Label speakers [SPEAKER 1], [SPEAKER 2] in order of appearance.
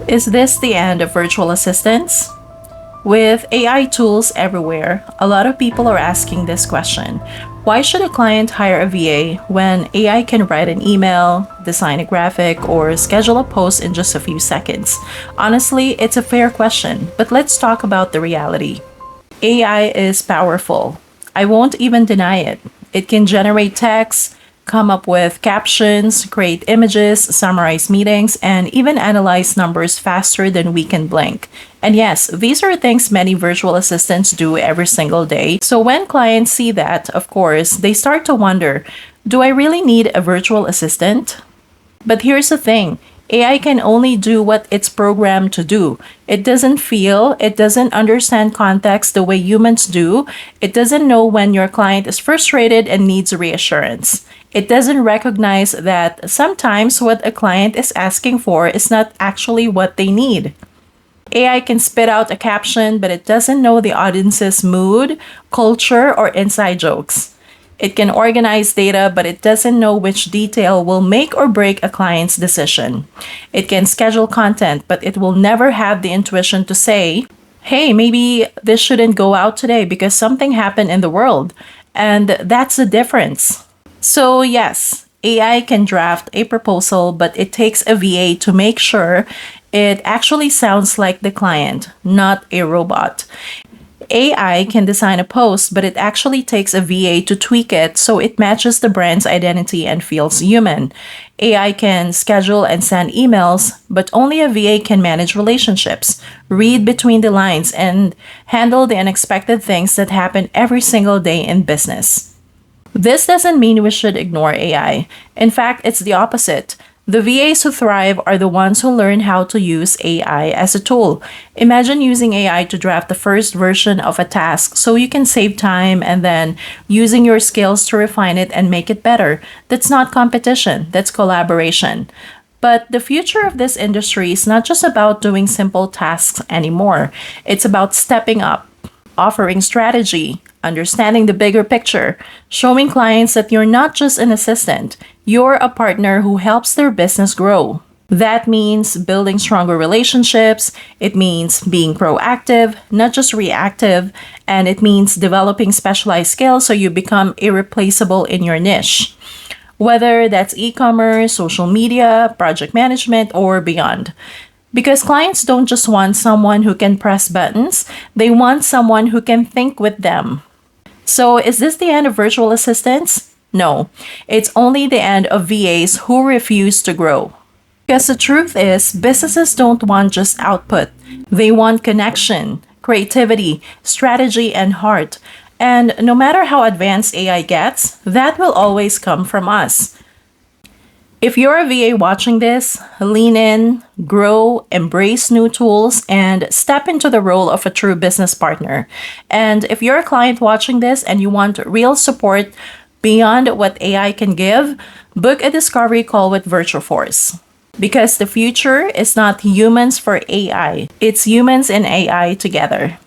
[SPEAKER 1] Is this the end of virtual assistants? With AI tools everywhere, a lot of people are asking this question. Why should a client hire a VA when AI can write an email, design a graphic, or schedule a post in just a few seconds? Honestly, it's a fair question, but let's talk about the reality. AI is powerful. I won't even deny it. It can generate text, come up with captions, create images, summarize meetings, and even analyze numbers faster than we can blink. And yes, these are things many virtual assistants do every single day. So when clients see that, of course, they start to wonder, do I really need a virtual assistant? But here's the thing. AI can only do what it's programmed to do. It doesn't feel, it doesn't understand context the way humans do. It doesn't know when your client is frustrated and needs reassurance. It doesn't recognize that sometimes what a client is asking for is not actually what they need. AI can spit out a caption, but it doesn't know the audience's mood, culture, or inside jokes. It can organize data, but it doesn't know which detail will make or break a client's decision. It can schedule content, but it will never have the intuition to say, hey, maybe this shouldn't go out today because something happened in the world. And that's the difference. So, yes, AI can draft a proposal, but it takes a VA to make sure it actually sounds like the client, not a robot. AI can design a post, but it actually takes a VA to tweak it so it matches the brand's identity and feels human. AI can schedule and send emails, but only a VA can manage relationships, read between the lines, and handle the unexpected things that happen every single day in business. This doesn't mean we should ignore AI. In fact, it's the opposite. The VAs who thrive are the ones who learn how to use AI as a tool. Imagine using AI to draft the first version of a task so you can save time and then using your skills to refine it and make it better. That's not competition, that's collaboration. But the future of this industry is not just about doing simple tasks anymore. It's about stepping up, offering strategy, understanding the bigger picture, showing clients that you're not just an assistant, you're a partner who helps their business grow. That means building stronger relationships, it means being proactive, not just reactive, and it means developing specialized skills so you become irreplaceable in your niche. Whether that's e-commerce, social media, project management, or beyond. Because clients don't just want someone who can press buttons, they want someone who can think with them. So, is this the end of virtual assistants? No, it's only the end of VAs who refuse to grow. Because the truth is, businesses don't want just output, they want connection, creativity, strategy, and heart. And no matter how advanced AI gets, that will always come from us. If you're a VA watching this, lean in, grow, embrace new tools, and step into the role of a true business partner. And if you're a client watching this and you want real support beyond what AI can give, book a discovery call with Virtual Force. Because the future is not humans for AI, it's humans and AI together.